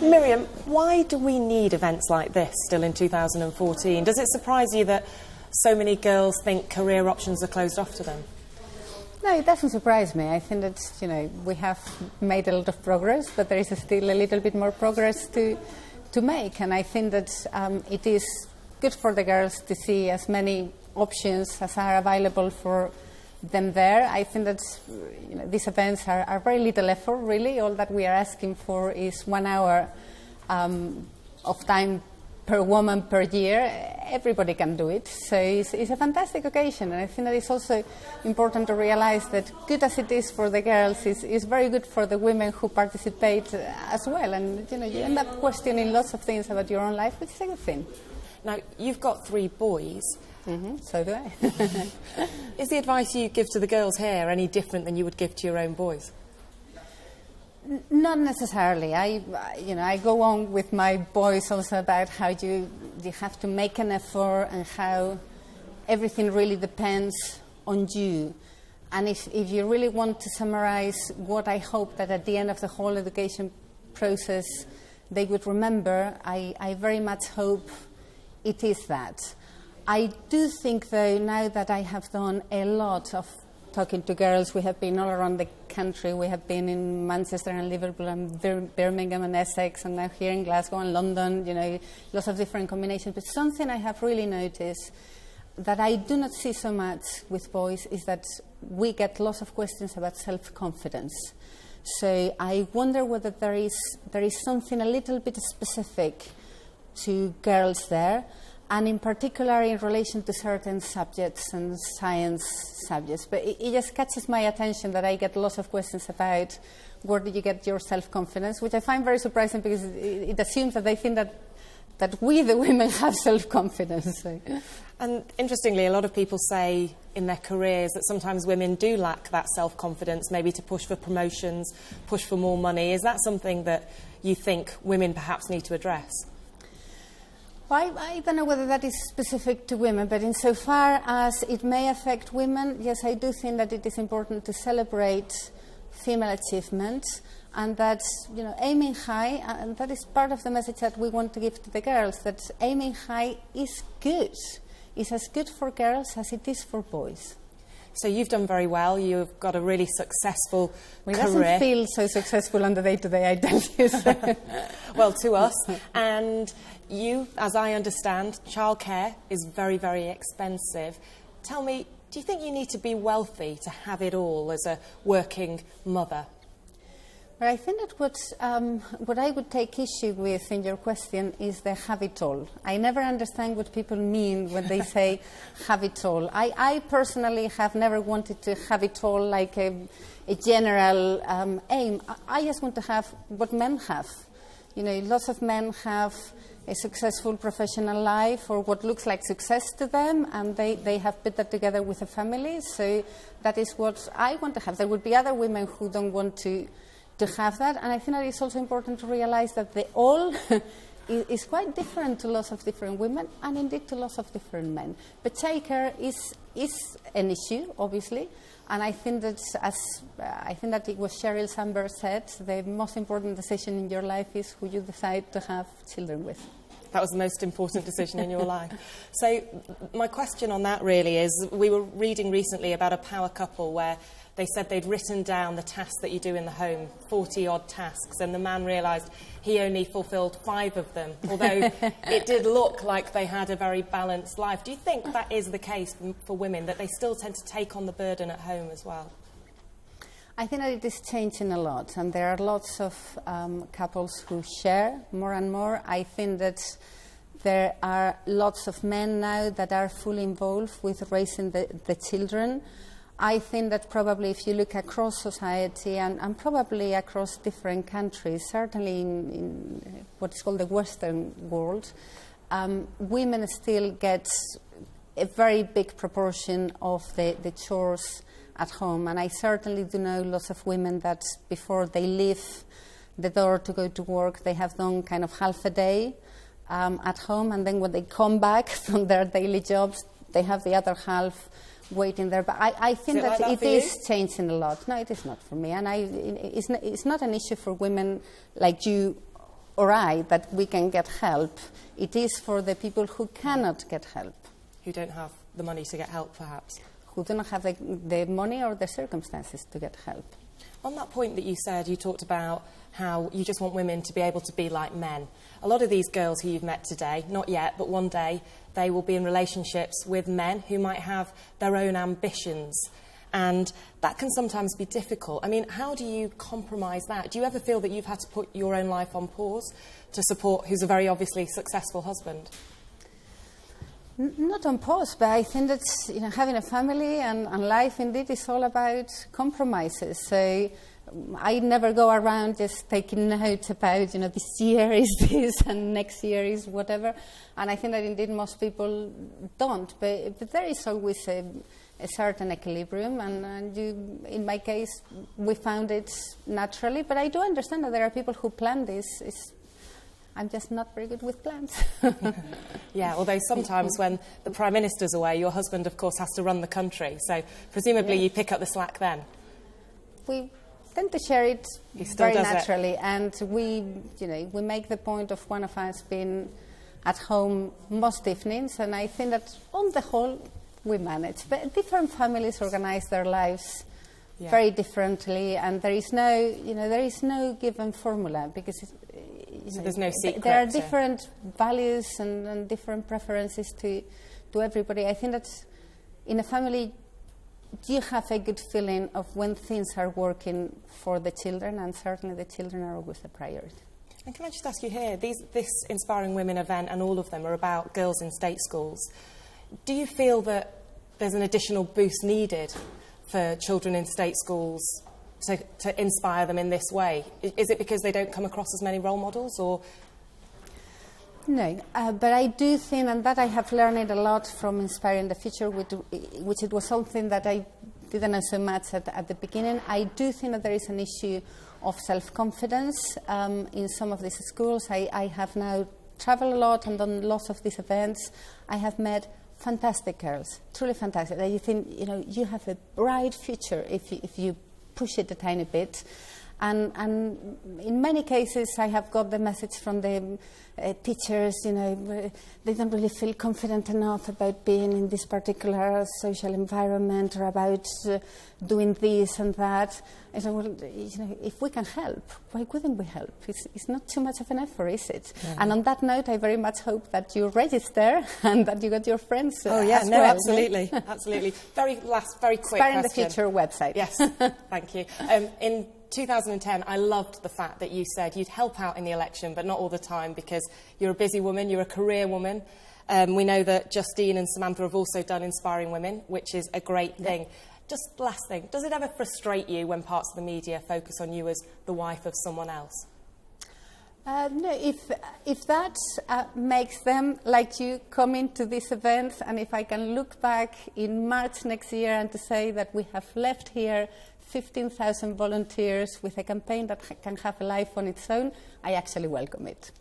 Miriam, why do we need events like this still in 2014? Does it surprise you that so many girls think career options are closed off to them? No, it doesn't surprise me. I think that, we have made a lot of progress, but there is still a little bit more progress to make. And I think that it is good for the girls to see as many options as are available for them there. I think that these events are very little effort, really. All that we are asking for is 1 hour of time per woman per year. Everybody can do it. So it's a fantastic occasion. And I think that it's also important to realize that good as it is for the girls, is very good for the women who participate as well. And, you end up questioning lots of things about your own life, which is a good thing. Now, you've got 3 boys. Mm-hmm, so do I. Is the advice you give to the girls here any different than you would give to your own boys? Not necessarily. I go on with my boys also about how you have to make an effort and how everything really depends on you. And if you really want to summarize what I hope that at the end of the whole education process they would remember, I very much hope it is that. I do think, though, now that I have done a lot of talking to girls, we have been all around the country. We have been in Manchester and Liverpool and Birmingham and Essex, and now here in Glasgow and London, lots of different combinations. But something I have really noticed that I do not see so much with boys is that we get lots of questions about self-confidence. So I wonder whether there is something a little bit specific to girls there, and in particular in relation to certain subjects and science subjects. But it just catches my attention that I get lots of questions about where did you get your self-confidence, which I find very surprising because it assumes that they think that we, the women, have self-confidence. So. And interestingly, a lot of people say in their careers that sometimes women do lack that self-confidence, maybe to push for promotions, push for more money. Is that something that you think women perhaps need to address? Well, I don't know whether that is specific to women, but insofar as it may affect women, yes, I do think that it is important to celebrate female achievements, and that, aiming high, and that is part of the message that we want to give to the girls, that aiming high is good. It's as good for girls as it is for boys. So you've done very well. You've got a really successful career. It doesn't feel so successful on the day-to-day, I tell you. So. Well, to us. And you, as I understand, childcare is very, very expensive. Tell me, do you think you need to be wealthy to have it all as a working mother? Well, I think that what I would take issue with in your question is the have it all. I never understand what people mean when they say have it all. I personally have never wanted to have it all like a general aim. I just want to have what men have. Lots of men have a successful professional life or what looks like success to them, and they have put that together with a family. So that is what I want to have. There would be other women who don't want to have that, and I think that it's also important to realize that the all is quite different to lots of different women and indeed to lots of different men. But childcare is an issue, obviously, and I think that it was Sheryl Sandberg said, the most important decision in your life is who you decide to have children with. That was the most important decision in your life. So my question on that really is, we were reading recently about a power couple where they said they'd written down the tasks that you do in the home, 40-odd tasks, and the man realised he only fulfilled 5 of them, although it did look like they had a very balanced life. Do you think that is the case for women, that they still tend to take on the burden at home as well? I think that it is changing a lot, and there are lots of couples who share more and more. I think that there are lots of men now that are fully involved with raising the children. I think that probably if you look across society and probably across different countries, certainly in what is called the Western world, women still get a very big proportion of the chores at home. And I certainly do know lots of women that before they leave the door to go to work, they have done kind of half a day at home, and then when they come back from their daily jobs, they have the other half waiting there. But I think that it is changing a lot. No, it is not for me. And it's not an issue for women like you or I that we can get help. It is for the people who cannot get help. Who don't have the money to get help, perhaps. Who do not have the money or the circumstances to get help. On that point that you said, you talked about how you just want women to be able to be like men. A lot of these girls who you've met today, not yet, but one day, they will be in relationships with men who might have their own ambitions. And that can sometimes be difficult. I mean, how do you compromise that? Do you ever feel that you've had to put your own life on pause to support who's a very obviously successful husband? Not on pause, but I think that having a family and life indeed is all about compromises. So I never go around just taking notes about, this year is this and next year is whatever. And I think that indeed most people don't. But there is always a certain equilibrium, and in my case, we found it naturally. But I do understand that there are people who plan this. I'm just not very good with plans. Yeah, although sometimes when the Prime Minister's away, your husband, of course, has to run the country. So presumably you pick up the slack then. We tend to share it very naturally. And we make the point of one of us being at home most evenings. And I think that on the whole, we manage. But different families organize their lives very differently. And there is no given formula because so there's no secret. There are different values and different preferences to everybody. I think that in a family, you have a good feeling of when things are working for the children, and certainly the children are always the priority. And can I just ask you here, this Inspiring Women event and all of them are about girls in state schools. Do you feel that there's an additional boost needed for children in state schools to inspire them in this way? Is it because they don't come across as many role models, or...? No, but I do think, and that I have learned a lot from Inspiring the Future, which it was something that I didn't know so much at the beginning. I do think that there is an issue of self-confidence in some of these schools. I have now traveled a lot and done lots of these events. I have met fantastic girls, truly fantastic. I think, you have a bright future if you push it a tiny bit. And in many cases, I have got the message from the teachers, they don't really feel confident enough about being in this particular social environment or about doing this and that. I said, well, if we can help, why couldn't we help? It's not too much of an effort, is it? Yeah. And on that note, I very much hope that you register and that you got your friends as well. Absolutely, absolutely. Very quick Inspiring question. the Future website. Yes, thank you. In 2010, I loved the fact that you said you'd help out in the election, but not all the time, because you're a busy woman, you're a career woman. We know that Justine and Samantha have also done Inspiring Women, which is a great thing. Just last thing, does it ever frustrate you when parts of the media focus on you as the wife of someone else? No, if that makes them, like you, come into this event, and if I can look back in March next year and to say that we have left here 15,000 volunteers with a campaign that can have a life on its own, I actually welcome it.